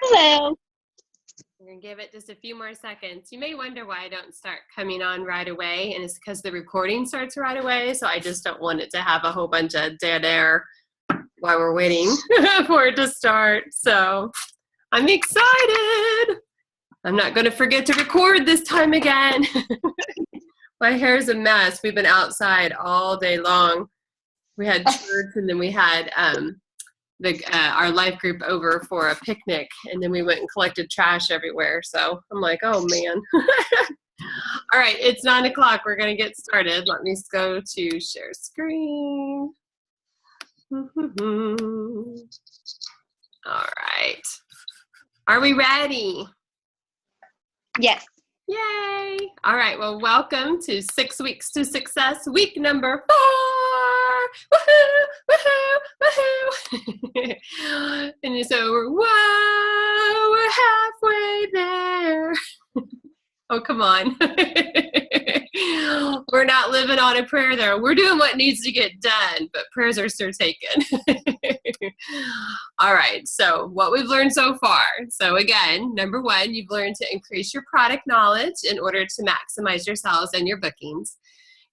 Hello. We're going to give it just a few more seconds. You may wonder why I don't start coming on right away, and it's because the recording starts right away, so I just don't want it to have a whole bunch of dead air while we're waiting for it to start. So I'm excited. I'm not going to forget to record this time again. My hair's a mess. We've been outside all day long. We had church, and then we had our life group over for a picnic, and then we went and collected trash everywhere. So I'm like, oh man. All right, it's 9 o'clock. We're going to get started. Let me go to share screen. All right. Are we ready? Yes. Yay! All right, well, welcome to 6 Weeks to Success, week number 4. Woohoo, woohoo, woohoo. And so we're halfway there. Oh, come on. We're not living on a prayer there. We're doing what needs to get done, but prayers are still taken. All right, so what we've learned so far. So again, number 1, you've learned to increase your product knowledge in order to maximize your sales and your bookings.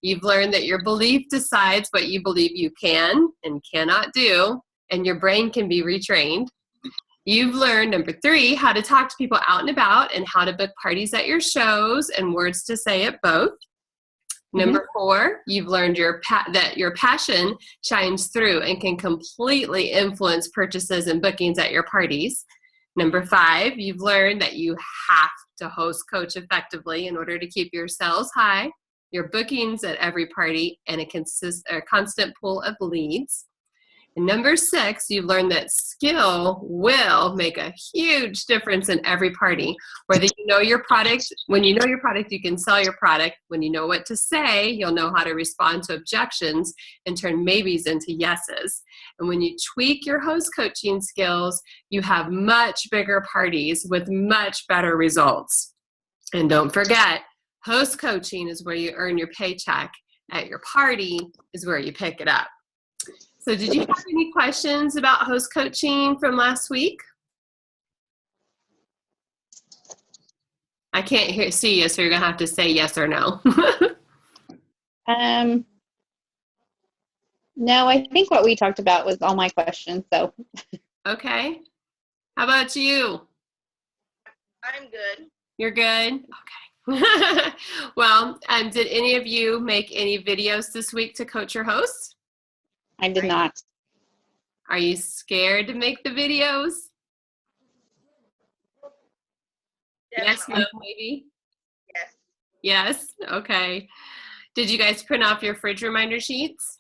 You've learned that your belief decides what you believe you can and cannot do, and your brain can be retrained. You've learned, number 3, how to talk to people out and about and how to book parties at your shows and words to say at both. Number 4, you've learned that your passion shines through and can completely influence purchases and bookings at your parties. Number 5, you've learned that you have to host coach effectively in order to keep your sales high, your bookings at every party, and a constant pool of leads. And number 6, you've learned that skill will make a huge difference in every party. Whether you know your product, when you know your product, you can sell your product. When you know what to say, you'll know how to respond to objections and turn maybes into yeses. And when you tweak your host coaching skills, you have much bigger parties with much better results. And don't forget, host coaching is where you earn your paycheck. At your party is where you pick it up. So did you have any questions about host coaching from last week? I can't see you, so you're going to have to say yes or no. No, I think what we talked about was all my questions. So. Okay. How about you? I'm good. You're good? Okay. Well, did any of you make any videos this week to coach your hosts? I did not. Are you scared to make the videos? Yes, no, maybe? Yes. Yes? Okay. Did you guys print off your fridge reminder sheets?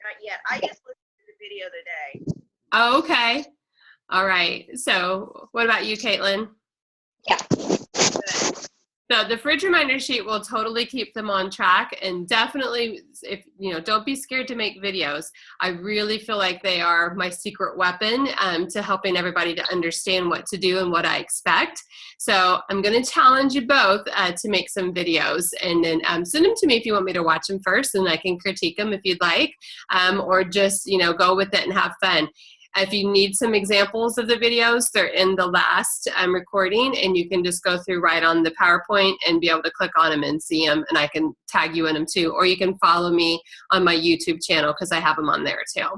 Not yet. I just listened to the video today. Oh, okay. All right. So what about you, Caitlin? Yeah. Good. So the fridge reminder sheet will totally keep them on track, and definitely, don't be scared to make videos. I really feel like they are my secret weapon to helping everybody to understand what to do and what I expect. So I'm going to challenge you both to make some videos, and then send them to me if you want me to watch them first, and I can critique them if you'd like, or just, go with it and have fun. If you need some examples of the videos, they're in the last recording, and you can just go through right on the PowerPoint and be able to click on them and see them, and I can tag you in them too. Or you can follow me on my YouTube channel because I have them on there too.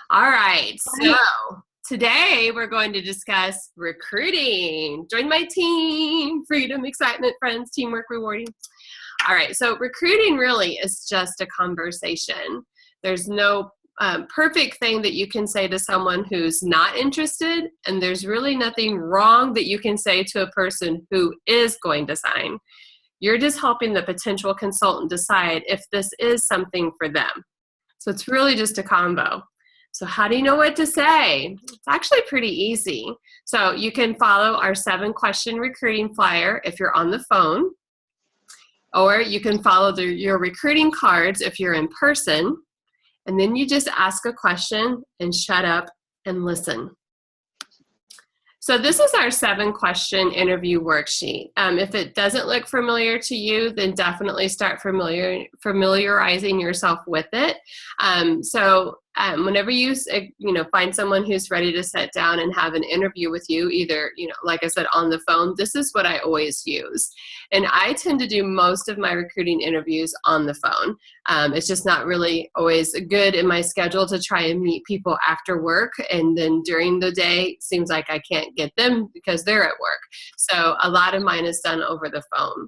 All right, so today we're going to discuss recruiting. Join my team. Freedom, excitement, friends, teamwork, rewarding. All right, so recruiting really is just a conversation. There's no perfect thing that you can say to someone who's not interested, and there's really nothing wrong that you can say to a person who is going to sign. You're just helping the potential consultant decide if this is something for them. So it's really just a combo. So how do you know what to say? It's actually pretty easy. So you can follow our 7-question recruiting flyer if you're on the phone, or you can follow your recruiting cards if you're in person. And then you just ask a question and shut up and listen. So this is our 7-question interview worksheet. If it doesn't look familiar to you, then definitely start familiarizing yourself with it. So whenever you find someone who's ready to sit down and have an interview with you, either, like I said, on the phone, this is what I always use. And I tend to do most of my recruiting interviews on the phone. It's just not really always good in my schedule to try and meet people after work. And then during the day, it seems like I can't get them because they're at work. So a lot of mine is done over the phone.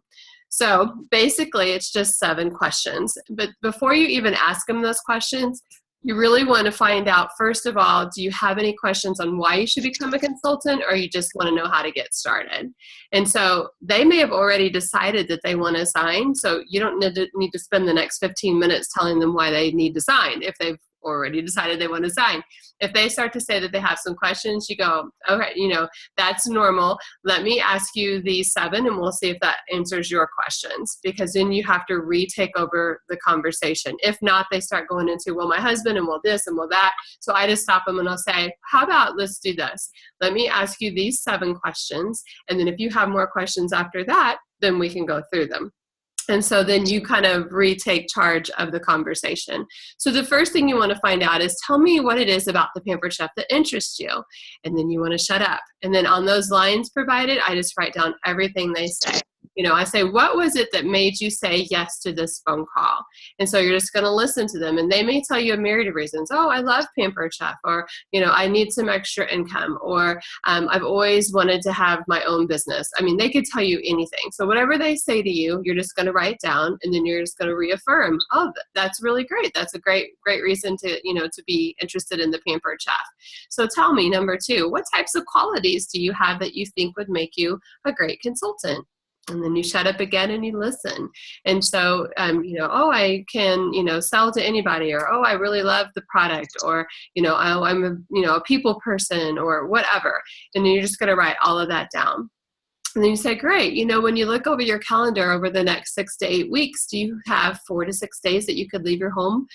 So basically, it's just 7 questions. But before you even ask them those questions, you really want to find out, first of all, do you have any questions on why you should become a consultant, or you just want to know how to get started? And so they may have already decided that they want to sign, so you don't need to spend the next 15 minutes telling them why they need to sign if they've already decided they want to sign. If they start to say that they have some questions, you go, okay, that's normal. Let me ask you these 7 and we'll see if that answers your questions, because then you have to retake over the conversation. If not, they start going into, well, my husband and well this and well that. So I just stop them and I'll say, how about let's do this? Let me ask you these 7 questions. And then if you have more questions after that, then we can go through them. And so then you kind of retake charge of the conversation. So the first thing you want to find out is, tell me what it is about the Pampered Chef that interests you. And then you want to shut up. And then on those lines provided, I just write down everything they say. I say, what was it that made you say yes to this phone call? And so you're just going to listen to them. And they may tell you a myriad of reasons. Oh, I love Pampered Chef, or, I need some extra income, or I've always wanted to have my own business. I mean, they could tell you anything. So whatever they say to you, you're just going to write down, and then you're just going to reaffirm, oh, that's really great. That's a great reason to, to be interested in the Pampered Chef. So tell me, number 2, what types of qualities do you have that you think would make you a great consultant? And then you shut up again and you listen. And so, oh, I can, sell to anybody, or, oh, I really love the product, or, oh, I'm a people person, or whatever. And then you're just going to write all of that down. And then you say, great, when you look over your calendar over the next 6 to 8 weeks, do you have 4 to 6 days that you could leave your home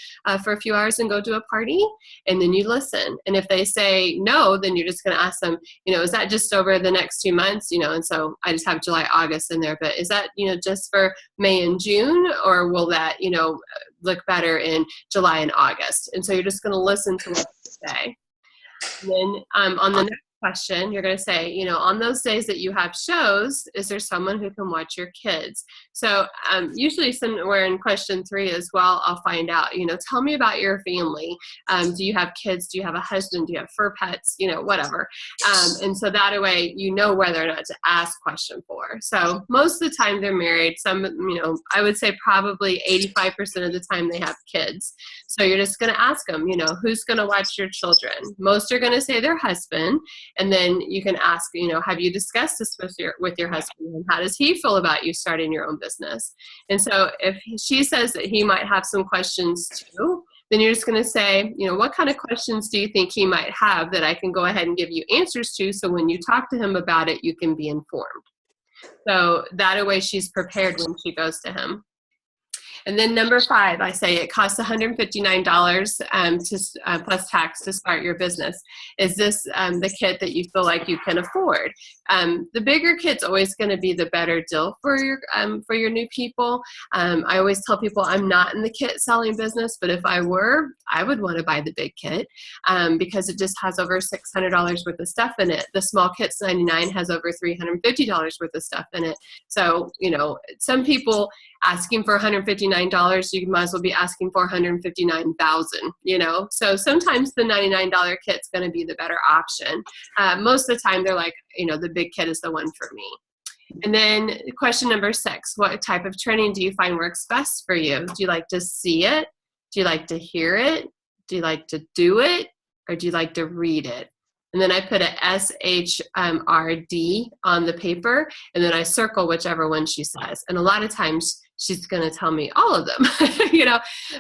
for a few hours and go to a party? And then you listen. And if they say no, then you're just going to ask them, is that just over the next 2 months? And so I just have July, August in there, but is that, just for May and June, or will that, look better in July and August? And so you're just going to listen to what they say. And then on the next question, you're going to say, on those days that you have shows, is there someone who can watch your kids? So usually somewhere in question 3 as well, I'll find out, tell me about your family. Do you have kids? Do you have a husband? Do you have fur pets? Whatever. And so that way, whether or not to ask question 4. So most of the time they're married. Some, I would say probably 85% of the time they have kids. So you're just going to ask them, who's going to watch your children? Most are going to say their husband. And then you can ask, have you discussed this with your husband? And how does he feel about you starting your own business? And so if she says that he might have some questions too, then you're just going to say, what kind of questions do you think he might have that I can go ahead and give you answers to, so when you talk to him about it, you can be informed. So that way she's prepared when she goes to him. And then number 5, I say it costs $159 plus tax to start your business. Is this the kit that you feel like you can afford? The bigger kit's always going to be the better deal for your new people. I always tell people I'm not in the kit selling business, but if I were, I would want to buy the big kit because it just has over $600 worth of stuff in it. The small kit's $99, has over $350 worth of stuff in it. So, some people asking for $159, you might as well be asking for $159,000, so sometimes the $99 kit's going to be the better option. Most of the time they're like, the big kit is the one for me. And then question number 6, what type of training do you find works best for you? Do you like to see it? Do you like to hear it? Do you like to do it? Or do you like to read it? And then I put a SHRD on the paper, and then I circle whichever one she says. And a lot of times she's going to tell me all of them,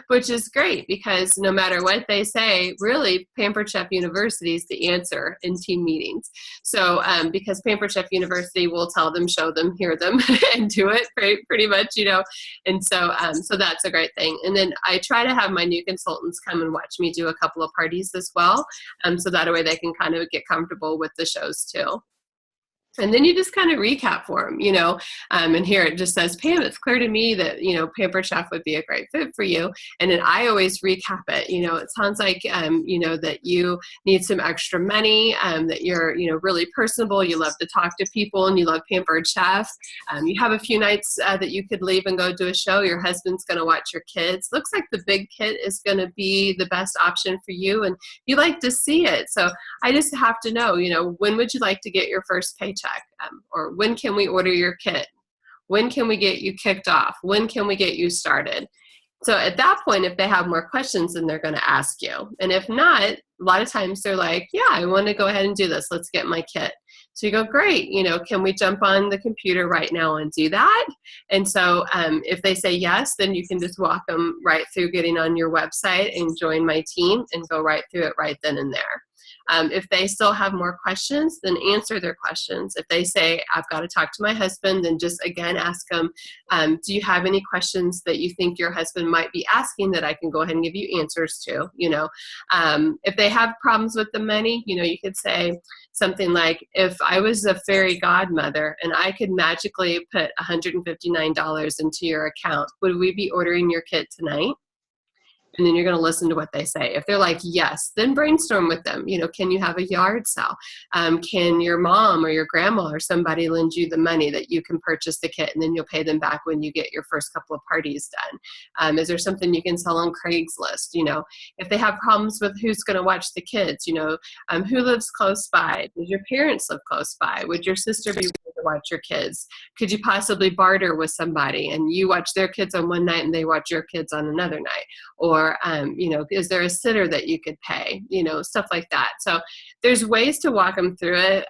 which is great, because no matter what they say, really Pampered Chef University is the answer in team meetings. So because Pampered Chef University will tell them, show them, hear them, and do it pretty much, and so that's a great thing. And then I try to have my new consultants come and watch me do a couple of parties as well, so that way they can kind of get comfortable with the shows too. And then you just kind of recap for them, and here it just says, Pam, it's clear to me that, Pampered Chef would be a great fit for you. And then I always recap it. It sounds like, that you need some extra money, that you're, really personable. You love to talk to people and you love Pampered Chef. You have a few nights that you could leave and go do a show. Your husband's going to watch your kids. Looks like the big kit is going to be the best option for you. And you like to see it. So I just have to know, when would you like to get your first paycheck? Or when can we order your kit? When can we get you kicked off? When can we get you started? So at that point, if they have more questions, then they're going to ask you. And if not, a lot of times they're like, yeah, I want to go ahead and do this. Let's get my kit. So you go, great, can we jump on the computer right now and do that? And so if they say yes, then you can just walk them right through getting on your website and join my team and go right through it right then and there. If they still have more questions, then answer their questions. If they say, I've got to talk to my husband, then just again ask them, do you have any questions that you think your husband might be asking that I can go ahead and give you answers to? If they have problems with the money, you could say something like, if I was a fairy godmother and I could magically put $159 into your account, would we be ordering your kit tonight? And then you're going to listen to what they say. If they're like, yes, then brainstorm with them. Can you have a yard sale? Can your mom or your grandma or somebody lend you the money that you can purchase the kit and then you'll pay them back when you get your first couple of parties done? Is there something you can sell on Craigslist? If they have problems with who's going to watch the kids, who lives close by? Does your parents live close by? Would your sister be willing to watch your kids? Could you possibly barter with somebody and you watch their kids on one night and they watch your kids on another night? Or, is there a sitter that you could pay? Stuff like that. So there's ways to walk them through it.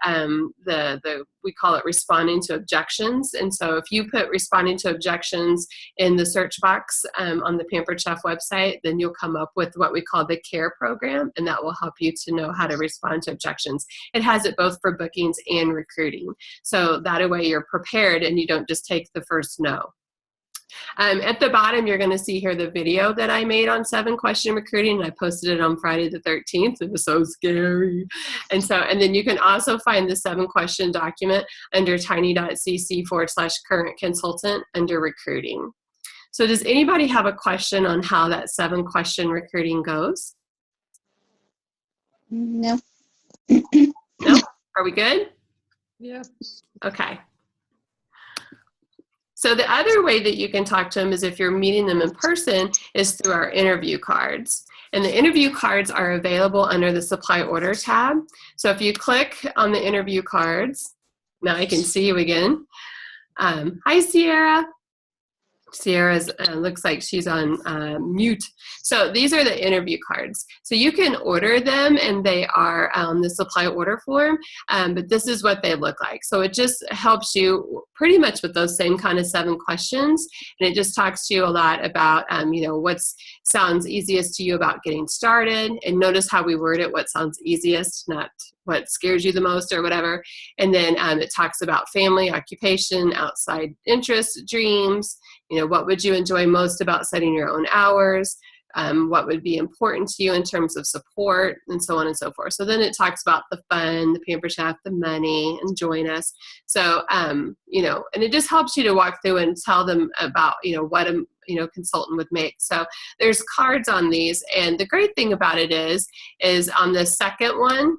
We call it responding to objections. And so if you put responding to objections in the search box on the Pampered Chef website, then you'll come up with what we call the CARE program, and that will help you to know how to respond to objections. It has it both for bookings and recruiting. So that way you're prepared and you don't just take the first no. At the bottom, you're going to see here the video that I made on 7-question recruiting, and I posted it on Friday the 13th. It was so scary. And then you can also find the 7-question document under tiny.cc/current consultant under recruiting. So does anybody have a question on how that 7-question recruiting goes? No. No? Are we good? Yeah. Okay. So the other way that you can talk to them is if you're meeting them in person is through our interview cards. And the interview cards are available under the supply order tab. So if you click on the interview cards, now I can see you again. Hi, Sierra. Sierra looks like she's on mute. So these are the interview cards. So you can order them and they are the supply order form, but this is what they look like. So it just helps you pretty much with those same kind of 7 questions. And it just talks to you a lot about, what sounds easiest to you about getting started. And notice how we word it, what sounds easiest, not what scares you the most or whatever. And then it talks about family, occupation, outside interests, dreams, what would you enjoy most about setting your own hours, what would be important to you in terms of support, and so on and so forth. So then it talks about the fun, the Pampered Chef, the money, and join us. So, and it just helps you to walk through and tell them about, what a consultant would make. So there's cards on these. And the great thing about it is on the second one,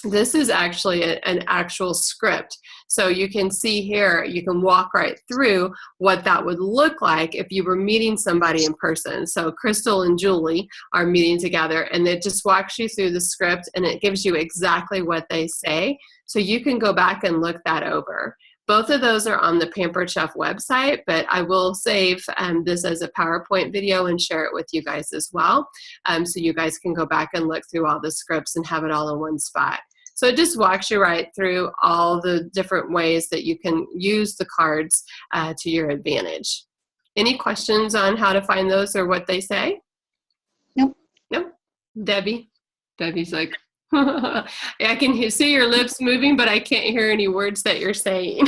this is actually an actual script. So you can see here, you can walk right through what that would look like if you were meeting somebody in person. So Crystal and Julie are meeting together and it just walks you through the script and it gives you exactly what they say. So you can go back and look that over. Both of those are on the Pampered Chef website, but I will save this as a PowerPoint video and share it with you guys as well. So you guys can go back and look through all the scripts and have it all in one spot. So it just walks you right through all the different ways that you can use the cards to your advantage. Any questions on how to find those or what they say? Nope. Nope. Debbie? Debbie's like, I can see your lips moving, but I can't hear any words that you're saying.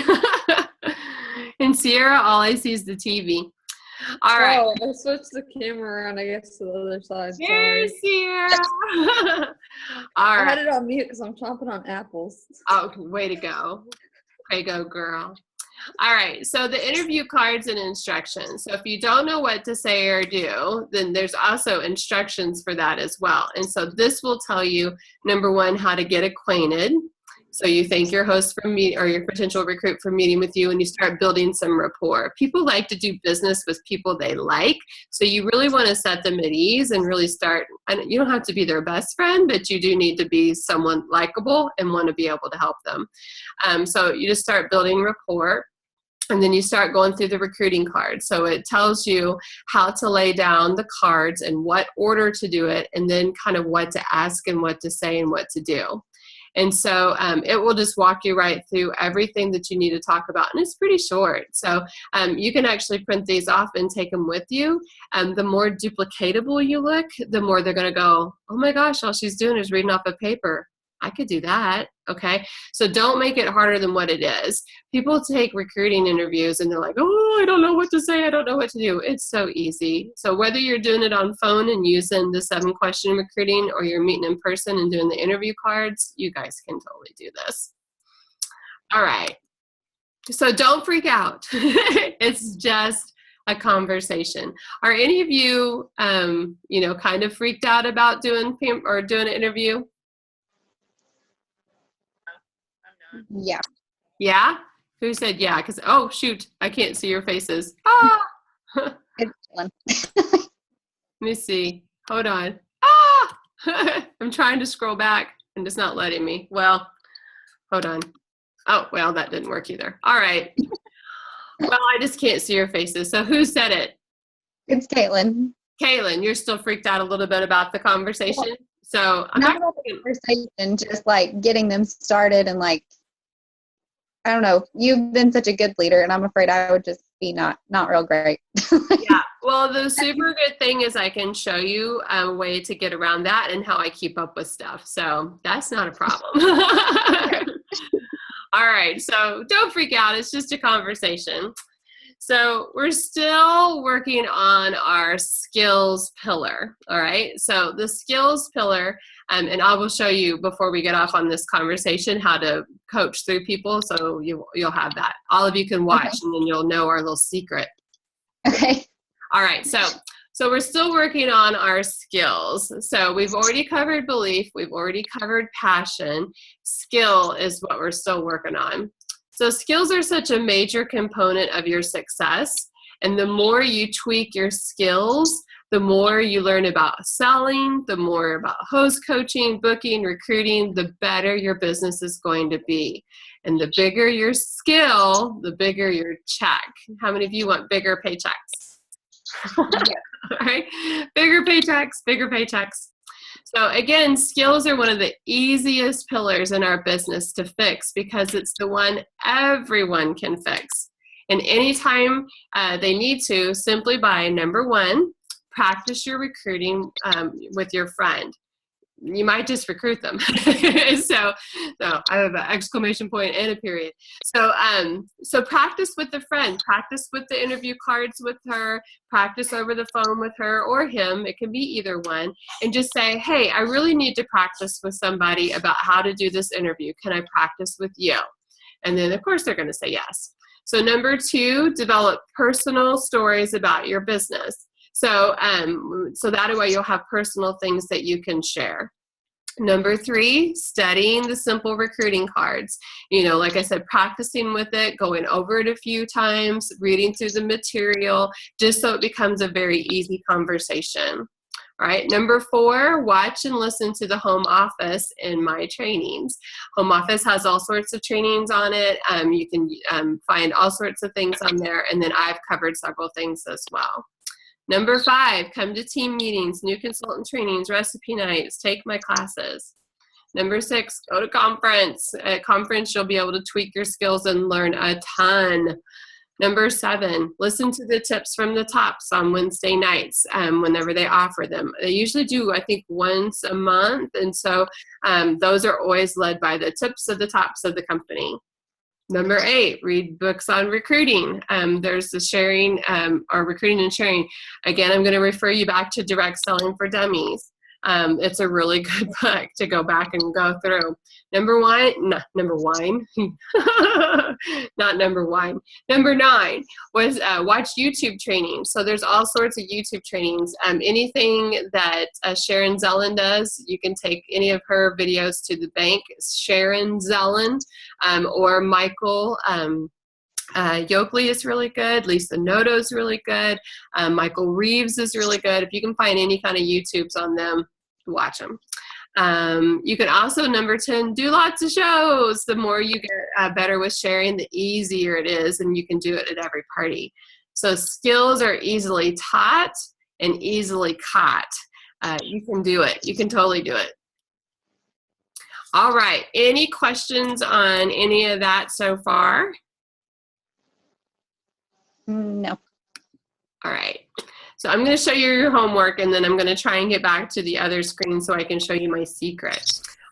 And Sierra, all I see is the TV. All right. Oh, I switched the camera around, I guess, to the other side. Here's Sorry. Sierra. All I right. had it on mute because I'm chomping on apples. Oh, way to go. Way go, girl. All right, so the interview cards and instructions. So if you don't know what to say or do, then there's also instructions for that as well. And so this will tell you, number one, how to get acquainted. So you thank your host for meet or your potential recruit for meeting with you, and you start building some rapport. People like to do business with people they like, so you really want to set them at ease and really start. And you don't have to be their best friend, but you do need to be someone likable and want to be able to help them. So you just start building rapport. And then you start going through the recruiting cards. So it tells you how to lay down the cards and what order to do it, and then kind of what to ask and what to say and what to do. And so it will just walk you right through everything that you need to talk about. And it's pretty short. So you can actually print these off and take them with you. The more duplicatable you look, the more they're going to go, oh my gosh, all she's doing is reading off a paper. I could do that. Okay. So don't make it harder than what it is. People take recruiting interviews and they're like, oh, I don't know what to say. I don't know what to do. It's so easy. So whether you're doing it on phone and using the 7-question recruiting, or you're meeting in person and doing the interview cards, you guys can totally do this. All right. So don't freak out. It's just a conversation. Are any of you, kind of freaked out about doing an interview? Yeah. Yeah? Who said yeah? Because, oh, shoot, I can't see your faces. Ah! It's fun. Let me see. Hold on. Ah! I'm trying to scroll back and it's not letting me. Well, hold on. Oh, well, that didn't work either. All right. Well, I just can't see your faces. So who said it? It's Caitlin. Caitlin, you're still freaked out a little bit about the conversation? So I'm Not about the conversation, just like getting them started and like, I don't know. You've been such a good leader, and I'm afraid I would just be not real great. Yeah. Well, the super good thing is I can show you a way to get around that and how I keep up with stuff. So that's not a problem. All right. So don't freak out. It's just a conversation. So we're still working on our skills pillar. All right. So the skills pillar, and I will show you before we get off on this conversation how to coach through people. So you'll have that. All of you can watch, okay, and then you'll know our little secret. Okay. All right. So we're still working on our skills. So we've already covered belief. We've already covered passion. Skill is what we're still working on. So skills are such a major component of your success. And the more you tweak your skills, the more you learn about selling, the more about host coaching, booking, recruiting, the better your business is going to be. And the bigger your skill, the bigger your check. How many of you want bigger paychecks? All right. Bigger paychecks, bigger paychecks. So again, skills are one of the easiest pillars in our business to fix because it's the one everyone can fix. And anytime they need to, simply by number one, practice your recruiting with your friend. You might just recruit them. So I have an exclamation point and a period. So practice with the friend, practice with the interview cards with her, practice over the phone with her or him. It can be either one. And just say, hey, I really need to practice with somebody about how to do this interview. Can I practice with you? And then, of course, they're going to say yes. So number two, develop personal stories about your business. So that way you'll have personal things that you can share. Number three, studying the simple recruiting cards. Like I said, practicing with it, going over it a few times, reading through the material, just so it becomes a very easy conversation. All right. Number four, watch and listen to the home office in my trainings. Home office has all sorts of trainings on it. You can find all sorts of things on there. And then I've covered several things as well. Number five, come to team meetings, new consultant trainings, recipe nights, take my classes. Number six, go to conference. At conference, you'll be able to tweak your skills and learn a ton. Number seven, listen to the tips from the tops on Wednesday nights whenever they offer them. They usually do, I think, once a month. And so those are always led by the tips of the tops of the company. Number eight, read books on recruiting. There's the sharing or recruiting and sharing. Again, I'm going to refer you back to Direct Selling for Dummies. It's a really good book to go back and go through. Number 9 was watch YouTube trainings. So there's all sorts of YouTube trainings. Anything that Sharon Zellen does, you can take any of her videos to the bank. Sharon Zellen or Michael Yoakley is really good. Lisa Noto is really good. Michael Reeves is really good. If you can find any kind of YouTubes on them, watch them. You can also, number 10, do lots of shows. The more you get better with sharing, the easier it is, and you can do it at every party. So skills are easily taught and easily caught. You can do it. You can totally do it. All right. Any questions on any of that so far? No. All right. So I'm going to show you your homework, and then I'm going to try and get back to the other screen so I can show you my secret.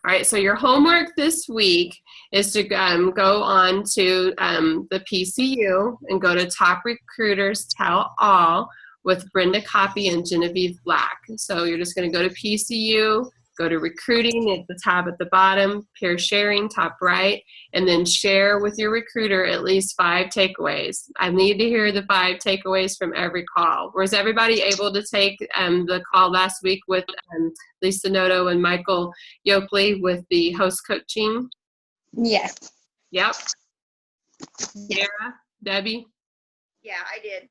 All right. So your homework this week is to go on to the PCU and go to Top Recruiters Tell All with Brenda Copy and Genevieve Black. So you're just going to go to PCU, go to recruiting at the tab at the bottom, peer sharing, top right, and then share with your recruiter at least 5 takeaways. I need to hear the 5 takeaways from every call. Was everybody able to take the call last week with Lisa Noto and Michael Yoakley with the host coaching? Yes. Yep. Yes. Sarah, Debbie? Yeah, I did.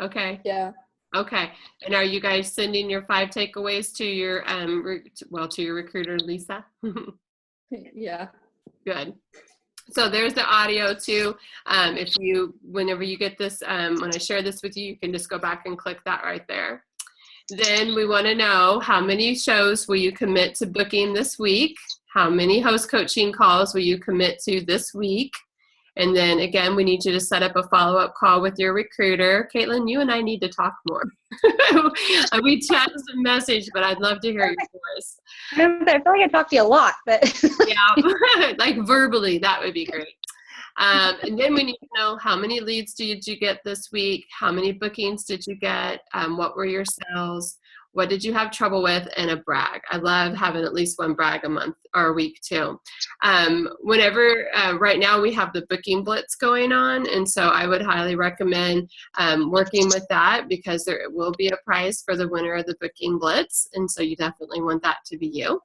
Okay. Yeah. Okay. And are you guys sending your 5 takeaways to your to your recruiter, Lisa? Yeah. Good. So there's the audio too. Whenever you get this, when I share this with you, you can just go back and click that right there. Then we want to know, how many shows will you commit to booking this week? How many host coaching calls will you commit to this week? And then again, we need you to set up a follow-up call with your recruiter. Caitlin, you and I need to talk more. We chatted some message, but I'd love to hear your voice. I feel like I talk to you a lot, but Yeah, like verbally, that would be great. And then we need to know, how many leads did you get this week? How many bookings did you get? What were your sales? What did you have trouble with? And a brag. I love having at least 1 brag a month or a week too. Right now we have the booking blitz going on, and so I would highly recommend working with that, because there will be a prize for the winner of the booking blitz, and so you definitely want that to be you.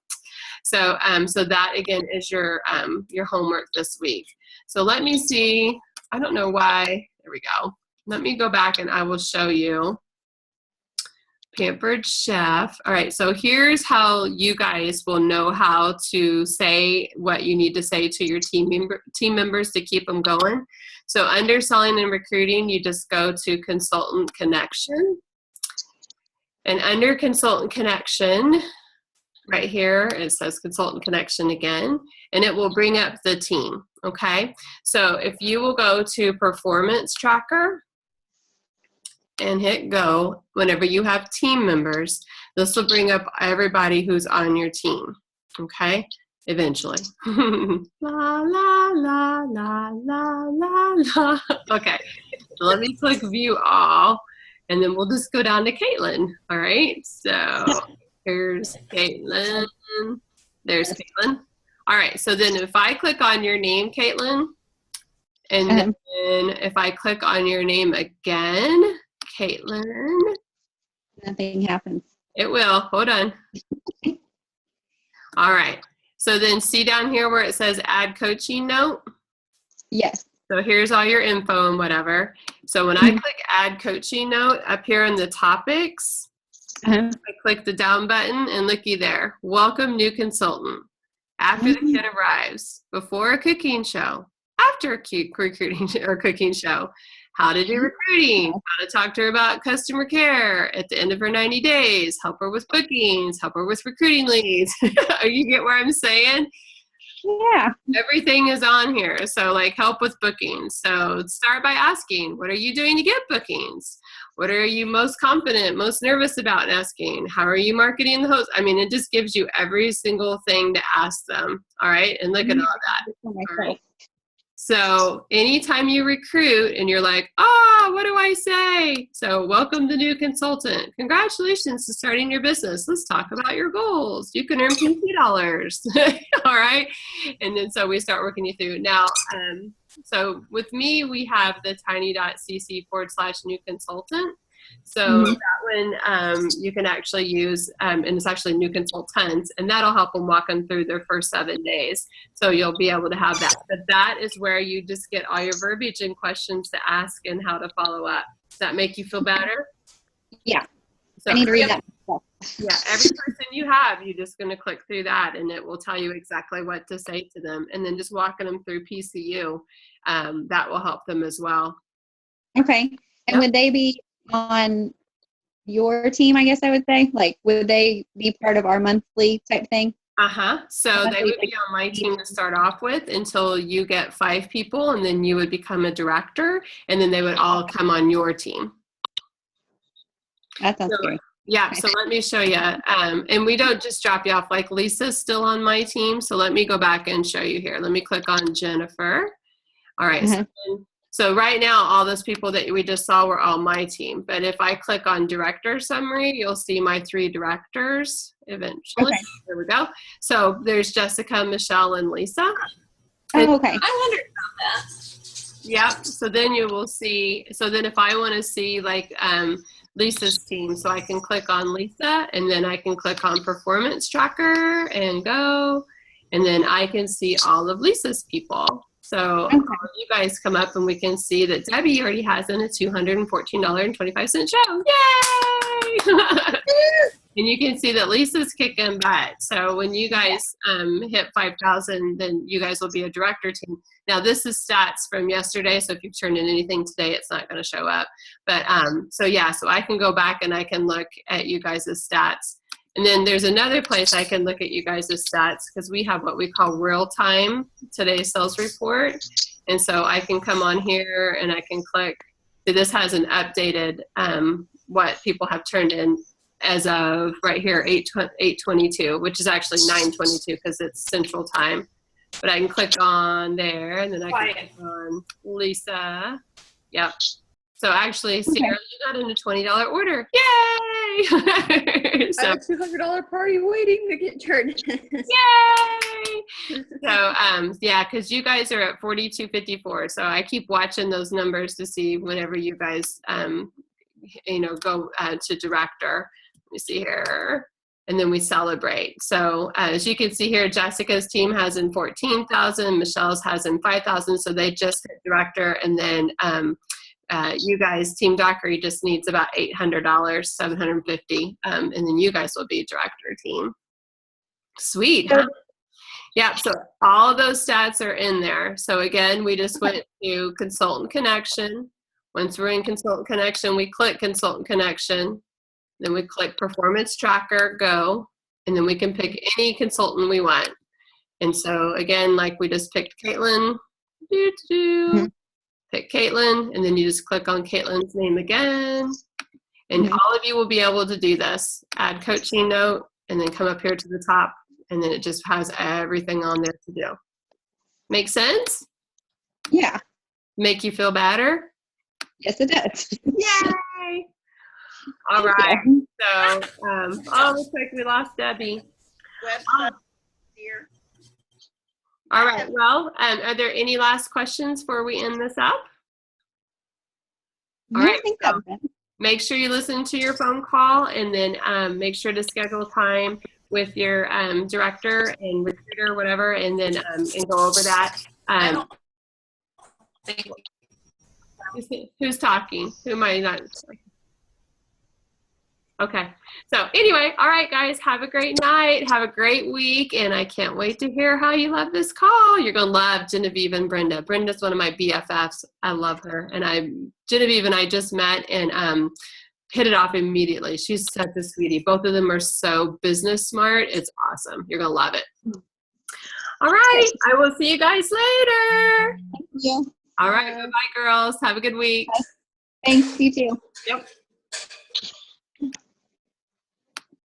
So that again is your homework this week. So let me see. I don't know why. There we go. Let me go back and I will show you. Pampered Chef. All right, so here's how you guys will know how to say what you need to say to your team members to keep them going. So under selling and recruiting, you just go to consultant connection. And under consultant connection, right here, it says consultant connection again, and it will bring up the team, okay? So if you will go to performance tracker, and hit go, whenever you have team members, this will bring up everybody who's on your team, okay? Eventually. La, la, la, la, la, la, la. Okay, so let me click view all, and then we'll just go down to Caitlin, all right? So here's Caitlin. There's Caitlin. All right, so then if I click on your name, Caitlin, and then if I click on your name again, Caitlin. nothing happens. It will. Hold on. All right. So then see down here where it says add coaching note? Yes. So here's all your info and whatever. So when I click add coaching note up here in the topics, I click the down button and looky there. Welcome new consultant. After the kid arrives, before a cooking show, after a recruiting or cooking show, how to do recruiting, how to talk to her about customer care at the end of her 90 days, help her with bookings, help her with recruiting leads. You get what I'm saying? Yeah. Everything is on here. So like help with bookings. So start by asking, what are you doing to get bookings? What are you most confident, most nervous about asking? How are you marketing the host? I mean, it just gives you every single thing to ask them. All right. And look at all that. All right. So anytime you recruit and you're like, what do I say? So welcome to new consultant. Congratulations to starting your business. Let's talk about your goals. You can earn PT dollars. All right. And then so we start working you through. Now, so with me, we have the tiny.cc/new consultant. So that one you can actually use, and it's actually new consultants, and that'll help them walk them through their first 7 days. So you'll be able to have that. But that is where you just get all your verbiage and questions to ask and how to follow up. Does that make you feel better? Yeah. So I need to read that. yeah, every person you have, you're just going to click through that, and it will tell you exactly what to say to them. And then just walking them through PCU, that will help them as well. Okay. And would they be on your team, I guess I would say? Like, would they be part of our monthly type thing? So they would be on my team to start off with until you get 5 people, and then you would become a director, and then they would all come on your team. That sounds great. Yeah, so let me show you. And we don't just drop you off. Like Lisa's still on my team, so let me go back and show you here. Let me click on Jennifer. All right, so right now, all those people that we just saw were all my team. But if I click on director summary, you'll see my 3 directors eventually. Okay. There we go. So there's Jessica, Michelle, and Lisa. Oh, okay. I wondered about that. Yep. So then you will see. So then if I want to see like Lisa's team, so I can click on Lisa, and then I can click on performance tracker and go. And then I can see all of Lisa's people. So you guys come up and we can see that Debbie already has in a $214.25 show. Yay! And you can see that Lisa's kicking butt. So when you guys hit 5,000, then you guys will be a director team. Now this is stats from yesterday. So if you've turned in anything today, it's not going to show up. But so yeah, so I can go back and I can look at you guys' stats. And then there's another place I can look at you guys' stats because we have what we call real-time today's sales report. And so I can come on here and I can click. So this has an updated what people have turned in as of right here, 8:22, which is actually 9:22 because it's Central Time. But I can click on there and then I can click on Lisa. Yep. So actually, Sarah, you got in a $20 order. Yay! I have a $200 party waiting to get turned in. Yay! So yeah, because you guys are at 42.54. So I keep watching those numbers to see whenever you guys go to director. Let me see here. And then we celebrate. So as you can see here, Jessica's team has in 14,000, Michelle's has in 5,000. So they just hit director, and then you guys, Team Dockery just needs about $800, $750, and then you guys will be director team. Sweet, huh? Yeah, so all of those stats are in there. So again, we just went to Consultant Connection. Once we're in Consultant Connection, we click Consultant Connection. Then we click Performance Tracker, Go, and then we can pick any consultant we want. And so again, like we just picked Caitlin. Pick Caitlin, and then you just click on Caitlin's name again. And all of you will be able to do this. Add coaching note, and then come up here to the top, and then it just has everything on there to do. Make sense? Yeah. Make you feel better? Yes, it does. Yay! All right. So, looks like we lost Debbie. Website here. All right. Well, are there any last questions before we end this up? All right. So make sure you listen to your phone call, and then make sure to schedule time with your director and recruiter, whatever, and then and go over that. Who's talking? Who am I not? Okay. So anyway, all right, guys, have a great night. Have a great week. And I can't wait to hear how you love this call. You're going to love Genevieve and Brenda. Brenda's one of my BFFs. I love her. And Genevieve and I just met and hit it off immediately. She's such a sweetie. Both of them are so business smart. It's awesome. You're going to love it. All right. I will see you guys later. Thank you. All right. Bye-bye, girls. Have a good week. Thanks. You too. Yep.